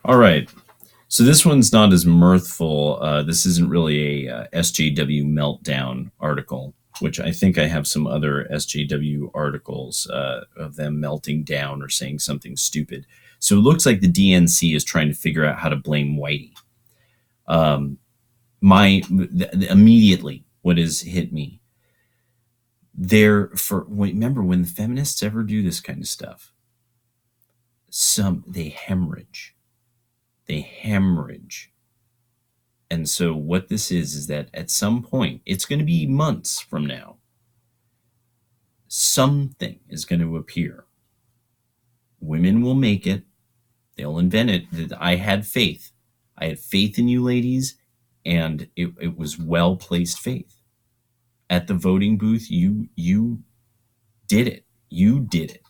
All right. So this one's not as mirthful. This isn't really a SJW meltdown article, which I think I have some other SJW articles of them melting down or saying something stupid. So it looks like the DNC is trying to figure out how to blame Whitey. Um, immediately, what has hit me there for remember when the feminists ever do this kind of stuff, they hemorrhage. They hemorrhage. And so what this is that at some point, it's going to be months from now, something is going to appear. Women will make it. They'll invent it. I had faith. I had faith in you ladies, and it was well-placed faith. At the voting booth, you did it. You did it.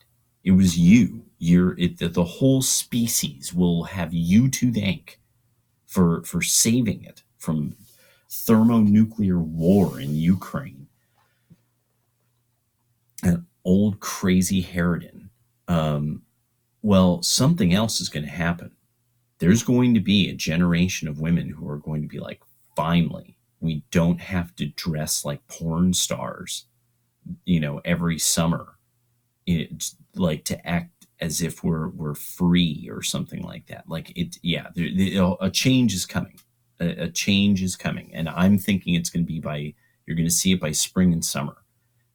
It was you. The whole species will have you to thank for saving it from thermonuclear war in Ukraine. An old crazy harridan. Well, something else is going to happen. There's going to be a generation of women who are going to be like, finally, we don't have to dress like porn stars, every summer, like to act as if we're free or something like that. Like a change is coming. A change is coming, and I'm thinking it's going to be you're going to see it by spring and summer.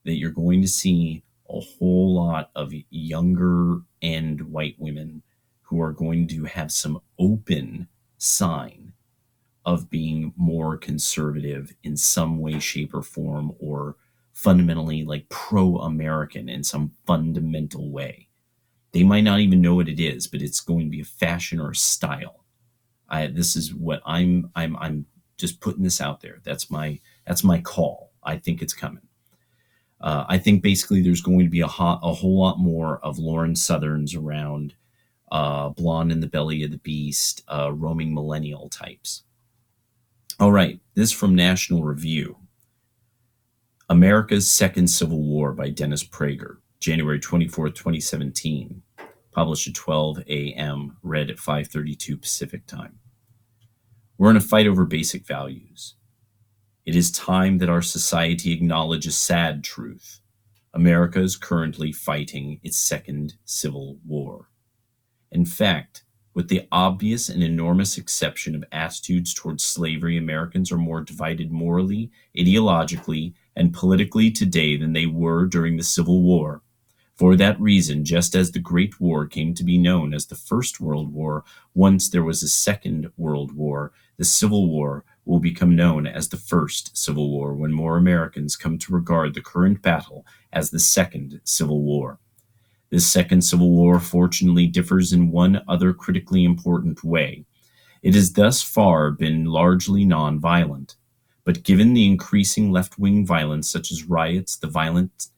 That you're going to see a whole lot of younger and white women who are going to have some open sign of being more conservative in some way, shape, or form, or fundamentally like pro-American in some fundamental way. They might not even know what it is, but it's going to be a fashion or a style. This is what I'm just putting this out there. That's my call. I think it's coming. I think basically there's going to be a whole lot more of Lauren Southerns around, blonde in the belly of the beast, roaming millennial types. All right, this from National Review. America's Second Civil War by Dennis Prager, January 24th, 2017. Published at 12 a.m., read at 5:32 Pacific time. We're in a fight over basic values. It is time that our society acknowledge a sad truth. America is currently fighting its second civil war. In fact, with the obvious and enormous exception of attitudes towards slavery, Americans are more divided morally, ideologically, and politically today than they were during the Civil War. For that reason, just as the Great War came to be known as the First World War, once there was a Second World War, the Civil War will become known as the First Civil War when more Americans come to regard the current battle as the Second Civil War. This Second Civil War fortunately differs in one other critically important way. It has thus far been largely nonviolent, but given the increasing left-wing violence such as riots, the violent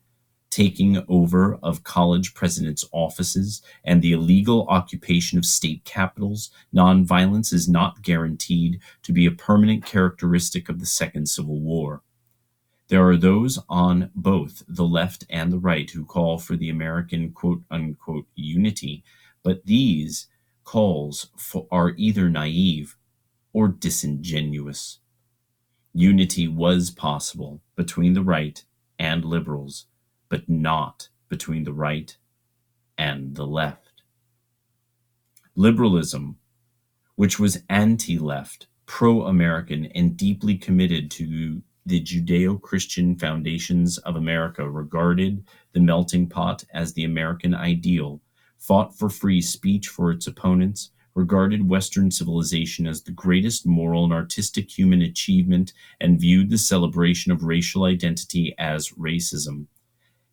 taking over of college presidents' offices, and the illegal occupation of state capitals, nonviolence is not guaranteed to be a permanent characteristic of the Second Civil War. There are those on both the left and the right who call for the American quote-unquote unity, but these calls are either naive or disingenuous. Unity was possible between the right and liberals, but not between the right and the left. Liberalism, which was anti-left, pro-American, and deeply committed to the Judeo-Christian foundations of America, regarded the melting pot as the American ideal, fought for free speech for its opponents, regarded Western civilization as the greatest moral and artistic human achievement, and viewed the celebration of racial identity as racism,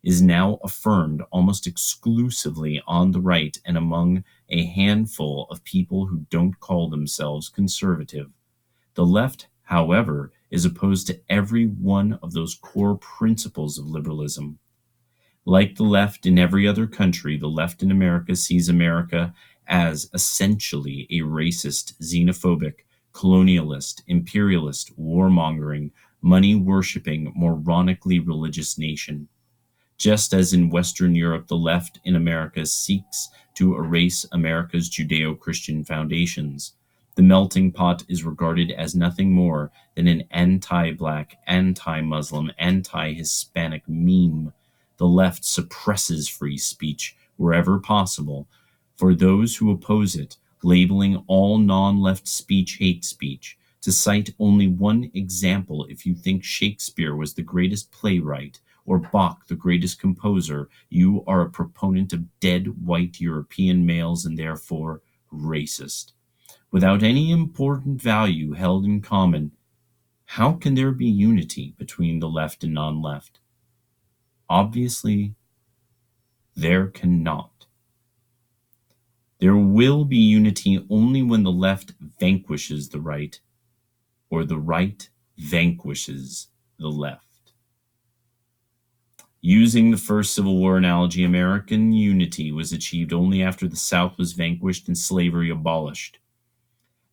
is now affirmed almost exclusively on the right and among a handful of people who don't call themselves conservative. The left, however, is opposed to every one of those core principles of liberalism. Like the left in every other country, the left in America sees America as essentially a racist, xenophobic, colonialist, imperialist, warmongering, money-worshipping, moronically religious nation. Just as in Western Europe, the left in America seeks to erase America's Judeo-Christian foundations, the melting pot is regarded as nothing more than an anti-black, anti-Muslim, anti-Hispanic meme. The left suppresses free speech wherever possible. For those who oppose it, labeling all non-left speech hate speech. To cite only one example, if you think Shakespeare was the greatest playwright or Bach the greatest composer, you are a proponent of dead white European males and therefore racist. Without any important value held in common, how can there be unity between the left and non-left? Obviously, there cannot. There will be unity only when the left vanquishes the right, or the right vanquishes the left. Using the first Civil War analogy, American unity was achieved only after the South was vanquished and slavery abolished.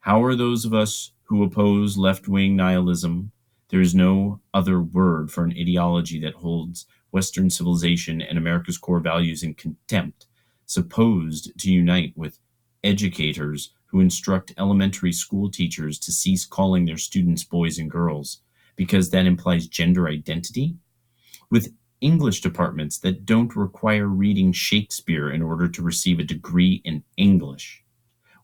How are those of us who oppose left-wing nihilism? There is no other word for an ideology that holds Western civilization and America's core values in contempt, supposed to unite with educators who instruct elementary school teachers to cease calling their students boys and girls, because that implies gender identity? With English departments that don't require reading Shakespeare in order to receive a degree in English?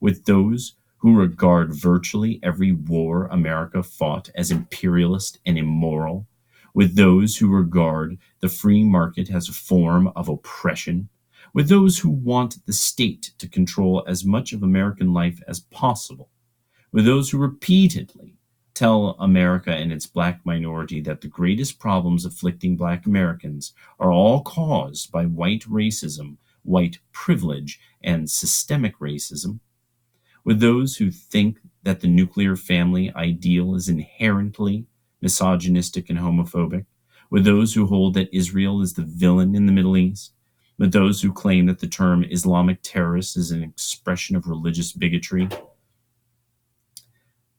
With those who regard virtually every war America fought as imperialist and immoral? With those who regard the free market as a form of oppression? With those who want the state to control as much of American life as possible? With those who repeatedly tell America and its black minority that the greatest problems afflicting black Americans are all caused by white racism, white privilege, and systemic racism? With those who think that the nuclear family ideal is inherently misogynistic and homophobic? With those who hold that Israel is the villain in the Middle East? With those who claim that the term Islamic terrorist is an expression of religious bigotry?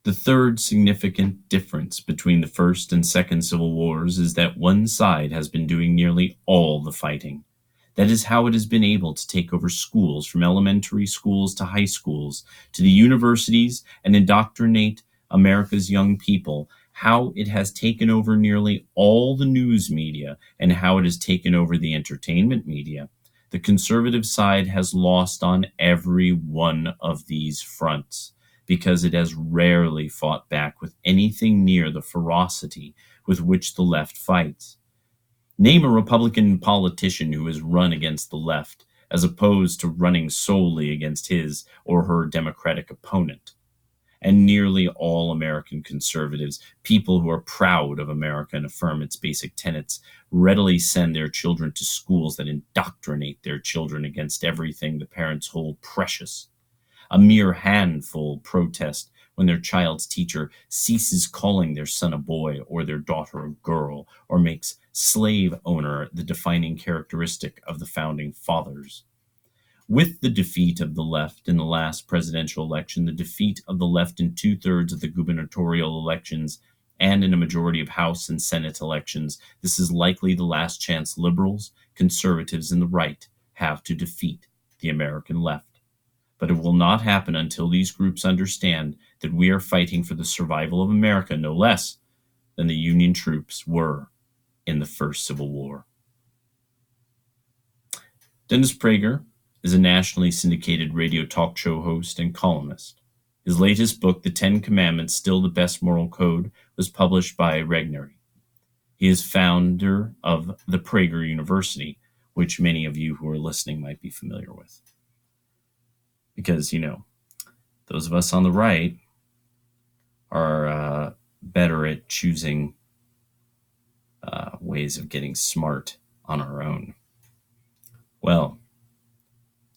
The third significant difference between the First and Second Civil Wars is that one side has been doing nearly all the fighting. That is how it has been able to take over schools, from elementary schools to high schools, to the universities, and indoctrinate America's young people, how it has taken over nearly all the news media, and how it has taken over the entertainment media. The conservative side has lost on every one of these fronts, because it has rarely fought back with anything near the ferocity with which the left fights. Name a Republican politician who has run against the left, as opposed to running solely against his or her Democratic opponent. And nearly all American conservatives, people who are proud of America and affirm its basic tenets, readily send their children to schools that indoctrinate their children against everything the parents hold precious. A mere handful protest when their child's teacher ceases calling their son a boy or their daughter a girl, or makes slave owner the defining characteristic of the founding fathers. With the defeat of the left in the last presidential election, the defeat of the left in 2/3 of the gubernatorial elections, and in a majority of House and Senate elections, this is likely the last chance liberals, conservatives, and the right have to defeat the American left. But it will not happen until these groups understand that we are fighting for the survival of America no less than the Union troops were in the First Civil War. Dennis Prager is a nationally syndicated radio talk show host and columnist. His latest book, The 10 Commandments, Still the Best Moral Code, was published by Regnery. He is founder of the Prager University, which many of you who are listening might be familiar with. Because, those of us on the right are better at choosing ways of getting smart on our own. Well,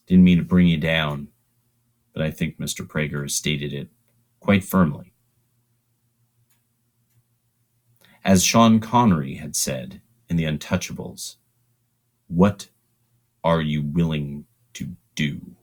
didn't mean to bring you down, but I think Mr. Prager has stated it quite firmly. As Sean Connery had said in The Untouchables, what are you willing to do?